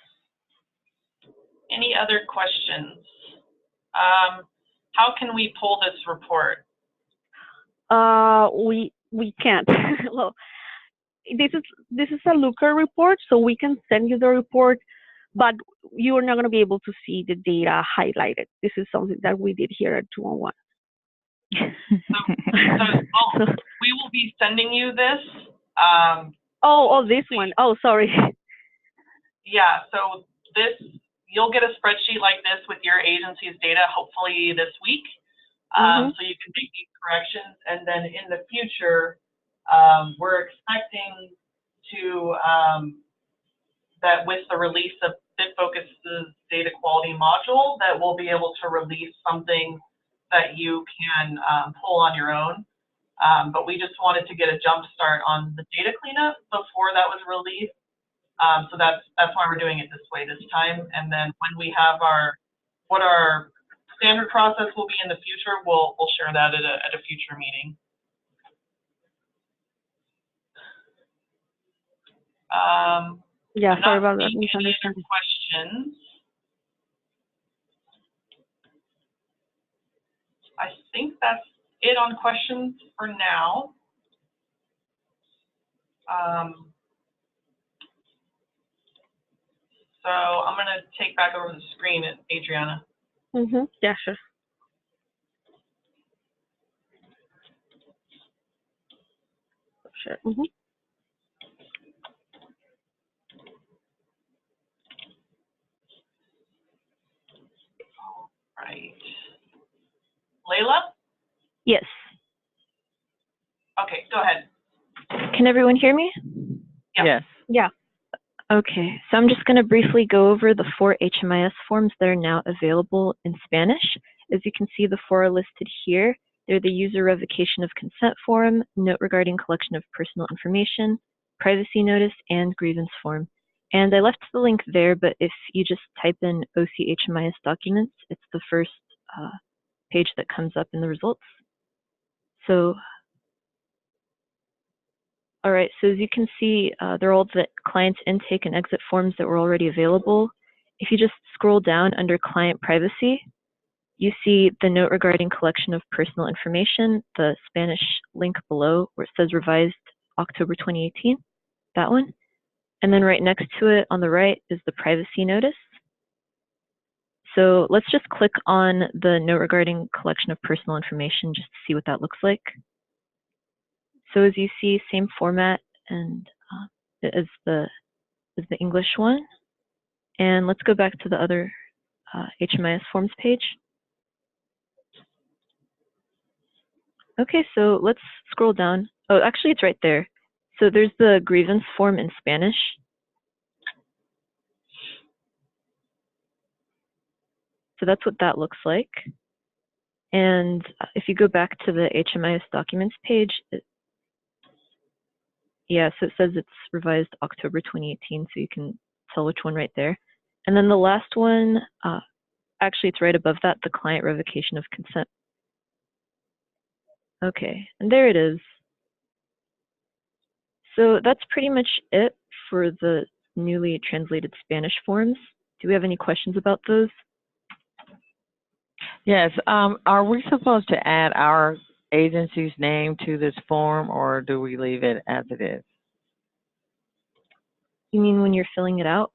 Any other questions? How can we pull this report? We can't. Well, this is a Looker report, so we can send you the report, but you are not going to be able to see the data highlighted. This is something that we did here at 201. We will be sending you this. This one. Oh, sorry. Yeah, so you'll get a spreadsheet like this with your agency's data, hopefully this week. So you can make these corrections, and then in the future, we're expecting to that with the release of BitFocus's data quality module, that we'll be able to release something that you can pull on your own. But we just wanted to get a jump start on the data cleanup before that was released. So that's why we're doing it this way this time. And then when we have what our standard process will be in the future, we'll share that at a future meeting. Yeah, sorry I'm not about that. seeing any other questions. I think that's it on questions for now. So I'm going to take back over the screen at Adriana. Yeah, sure. Sure. Right. Layla? Yes. Okay, go ahead. Can everyone hear me? Yeah. Yes. Yeah. Okay, so I'm just going to briefly go over the 4 HMIS forms that are now available in Spanish. As you can see, the 4 are listed here. They're the user revocation of consent form, note regarding collection of personal information, privacy notice, and grievance form. And I left the link there, but if you just type in OC HMIS documents, it's the first page that comes up in the results. So, all right, so as you can see, they're all the client's intake and exit forms that were already available. If you just scroll down under client privacy, you see the note regarding collection of personal information, the Spanish link below where it says revised October 2018, that one. And then right next to it on the right is the privacy notice. So let's just click on the note regarding collection of personal information just to see what that looks like. So as you see, same format and as the English one. And let's go back to the other HMIS forms page. Okay, so let's scroll down. Oh, actually, it's right there. So there's the grievance form in Spanish. So that's what that looks like. And if you go back to the HMIS documents page, yeah, so it says it's revised October 2018, so you can tell which one right there. And then the last one, actually it's right above that, the client revocation of consent. Okay, and there it is. So that's pretty much it for the newly translated Spanish forms. Do we have any questions about those? Yes. Are we supposed to add our agency's name to this form, or do we leave it as it is? You mean when you're filling it out?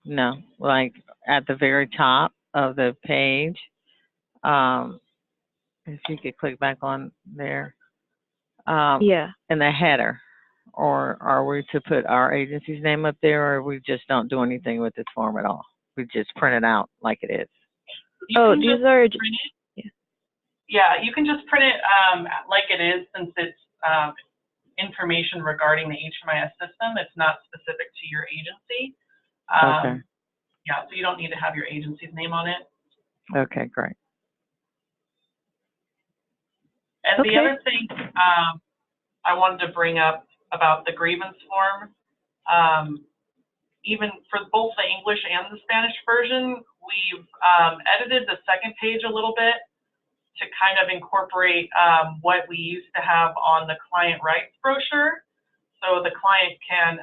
No, like at the very top of the page. If you could click back on there. Yeah. In the header. Or are we to put our agency's name up there, or we just don't do anything with this form at all? We just print it out like it is. Oh, these are. Yeah, you can just print it like it is, since it's information regarding the HMIS system. It's not specific to your agency. Okay. Yeah, so you don't need to have your agency's name on it. Okay, great. And the other thing I wanted to bring up about the grievance form, even for both the English and the Spanish version, we've edited the second page a little bit to kind of incorporate what we used to have on the client rights brochure. So the client can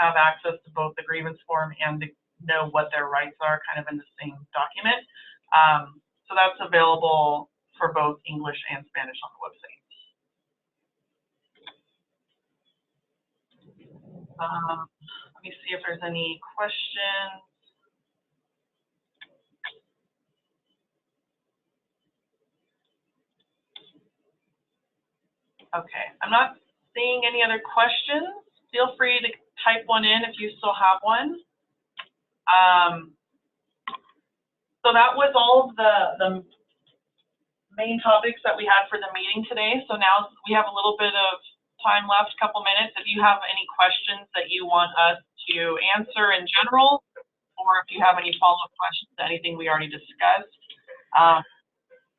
have access to both the grievance form and to know what their rights are kind of in the same document. So that's available for both English and Spanish on the website. Let me see if there's any questions. Okay, I'm not seeing any other questions. Feel free to type one in if you still have one. So that was all of the main topics that we had for the meeting today. So now we have a little bit of time left, a couple minutes. If you have any questions that you want us to answer in general, or if you have any follow-up questions to anything we already discussed,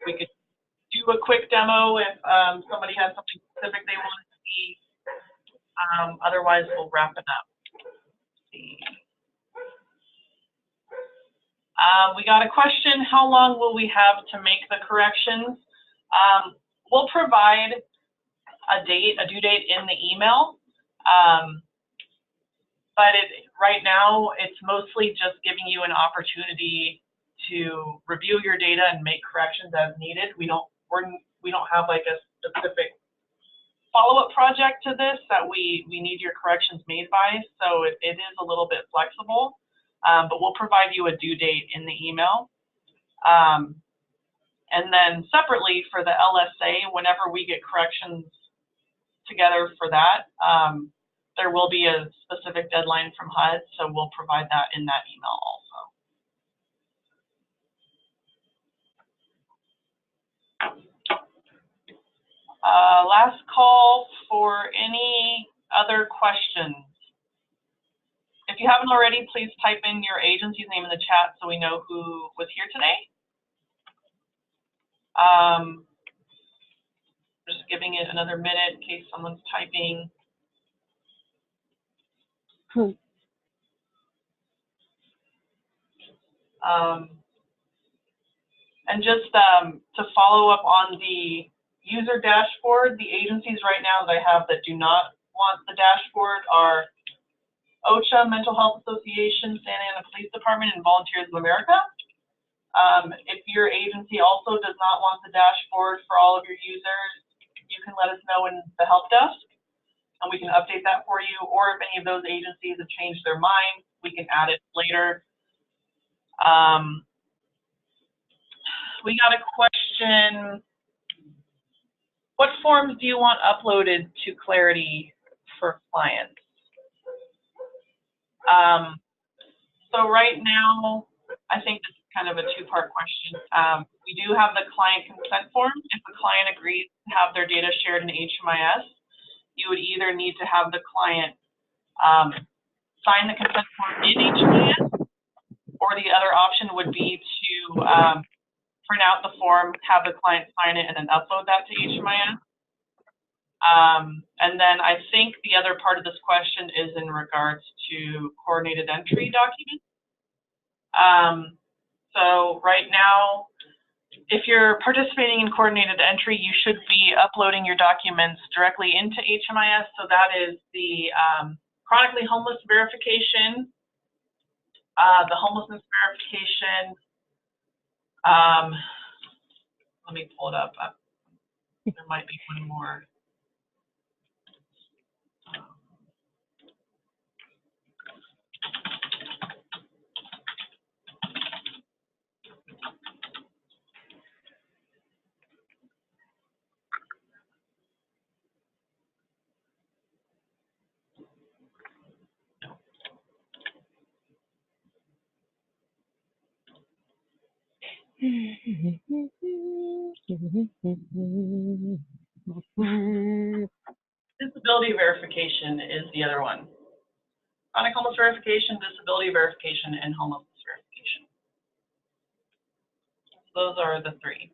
we could do a quick demo if somebody has something specific they want to see. Otherwise, we'll wrap it up. We got a question, how long will we have to make the corrections? We'll provide a due date in the email, but right now it's mostly just giving you an opportunity to review your data and make corrections as needed. We don't have like a specific follow-up project to this that we need your corrections made by, so it is a little bit flexible, but we'll provide you a due date in the email. And then separately for the LSA, whenever we get corrections together for that, there will be a specific deadline from HUD, so we'll provide that in that email also. Last call for any other questions. If you haven't already, please type in your agency's name in the chat so we know who was here today. Just giving it another minute in case someone's typing. And just to follow up on the user dashboard, the agencies right now that I have that do not want the dashboard are OCHA, Mental Health Association, Santa Ana Police Department, and Volunteers of America. If your agency also does not want the dashboard for all of your users, you can let us know in the help desk, and we can update that for you. Or if any of those agencies have changed their mind, we can add it later. We got a question. What forms do you want uploaded to Clarity for clients? So right now, I think this is kind of a two-part question. We do have the client consent form. If the client agrees to have their data shared in HMIS, you would either need to have the client sign the consent form in HMIS, or the other option would be to print out the form, have the client sign it, and then upload that to HMIS. And then I think the other part of this question is in regards to coordinated entry documents. So right now, if you're participating in coordinated entry, you should be uploading your documents directly into HMIS. So that is the chronically homeless verification, the homelessness verification. Let me pull it up. There might be one more. Disability verification is the other one. Chronic homeless verification, disability verification, and homelessness verification. Those are the three.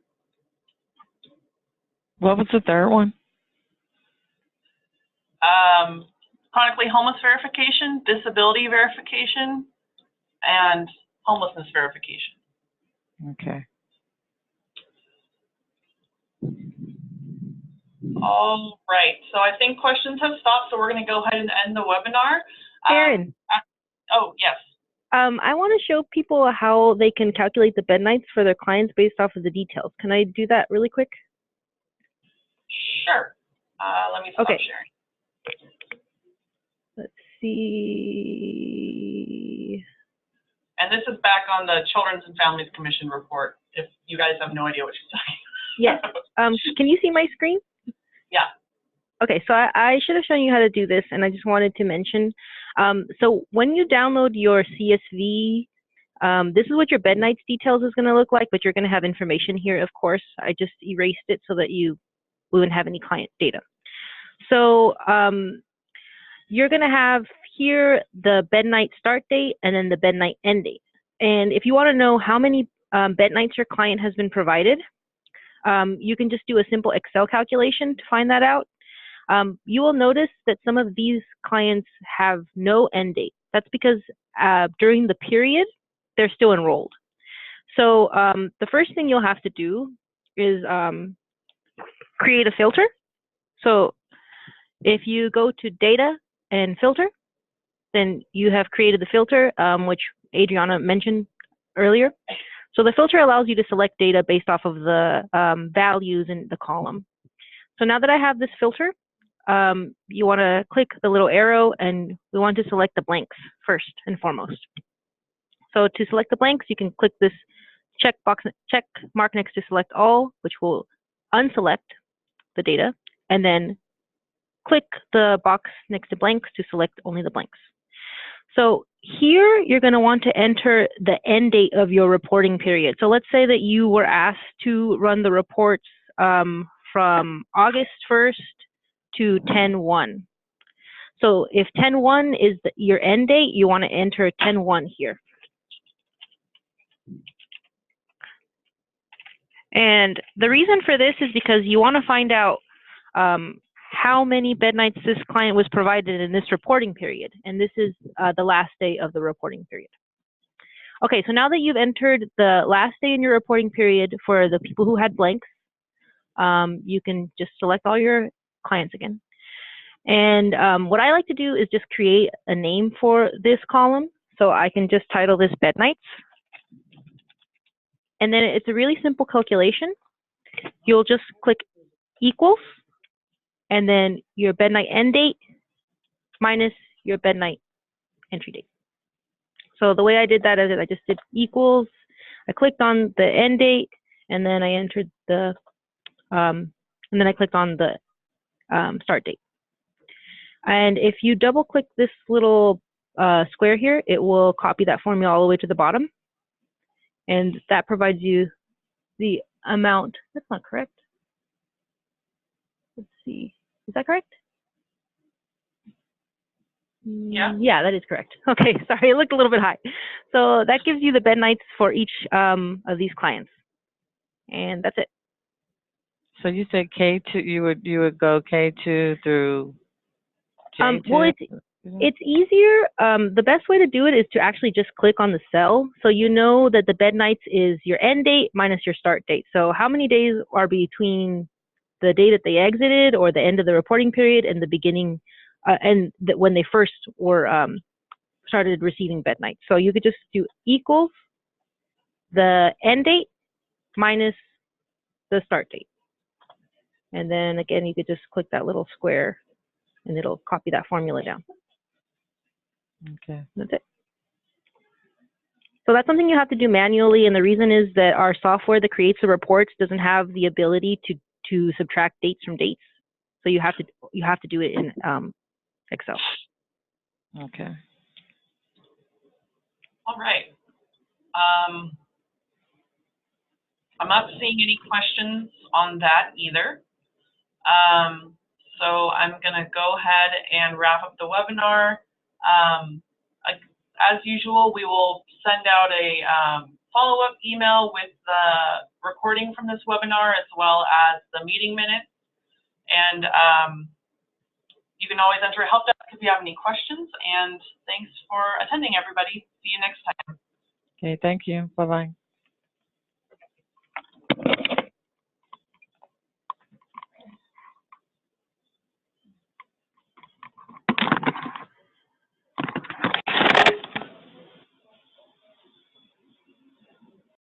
What was the third one? Chronically homeless verification, disability verification, and homelessness verification. Okay. All right, so I think questions have stopped, so we're going to go ahead and end the webinar. Erin. Oh, yes. I want to show people how they can calculate the bed nights for their clients based off of the details. Can I do that really quick? Sure. Let me stop sharing. Let's see. And this is back on the Children's and Families Commission report, if you guys have no idea what she's talking about. Yes. Can you see my screen? Yeah. Okay, so I should have shown you how to do this, and I just wanted to mention. So when you download your CSV, this is what your bed nights details is going to look like, but you're going to have information here, of course. I just erased it so that we wouldn't have any client data. So you're going to have here the bed night start date and then the bed night end date. And if you want to know how many bed nights your client has been provided, you can just do a simple Excel calculation to find that out. You will notice that some of these clients have no end date. That's because during the period, they're still enrolled. So the first thing you'll have to do is create a filter. So if you go to Data and Filter, then you have created the filter, which Adriana mentioned earlier. So the filter allows you to select data based off of the values in the column. So now that I have this filter, you want to click the little arrow, and we want to select the blanks first and foremost. So to select the blanks, you can click this check mark next to select all, which will unselect the data, and then click the box next to blanks to select only the blanks. So here, you're going to want to enter the end date of your reporting period. So let's say that you were asked to run the reports from August 1st to 10/1. So if 10/1 is your end date, you want to enter 10/1 here. And the reason for this is because you want to find out how many bed nights this client was provided in this reporting period. And this is the last day of the reporting period. Okay, so now that you've entered the last day in your reporting period for the people who had blanks, you can just select all your clients again. And what I like to do is just create a name for this column. So I can just title this bed nights. And then it's a really simple calculation. You'll just click equals, and then your bed night end date minus your bed night entry date. So the way I did that is I just did equals, I clicked on the end date, and then I entered the, and then I clicked on the start date. And if you double click this little square here, it will copy that formula all the way to the bottom. And that provides you the amount. That's not correct. Let's see. Is that correct? Yeah. Yeah, that is correct. Okay, sorry, it looked a little bit high. So that gives you the bed nights for each of these clients. And that's it. So you said K2, you would go K2 through J2? Well, It's easier. The best way to do it is to actually just click on the cell. So you know that the bed nights is your end date minus your start date. So how many days are between the day that they exited or the end of the reporting period and the beginning and when they first were started receiving bed nights. So you could just do equals the end date minus the start date. And then again, you could just click that little square and it'll copy that formula down. Okay. That's it. So that's something you have to do manually, and the reason is that our software that creates the reports doesn't have the ability to subtract dates from dates. So you have to do it in Excel. Okay. All right. I'm not seeing any questions on that either. So I'm going to go ahead and wrap up the webinar. As usual, we will send out a follow-up email with the recording from this webinar as well as the meeting minutes. And you can always enter a help desk if you have any questions. And thanks for attending, everybody. See you next time. Okay, thank you. Bye-bye.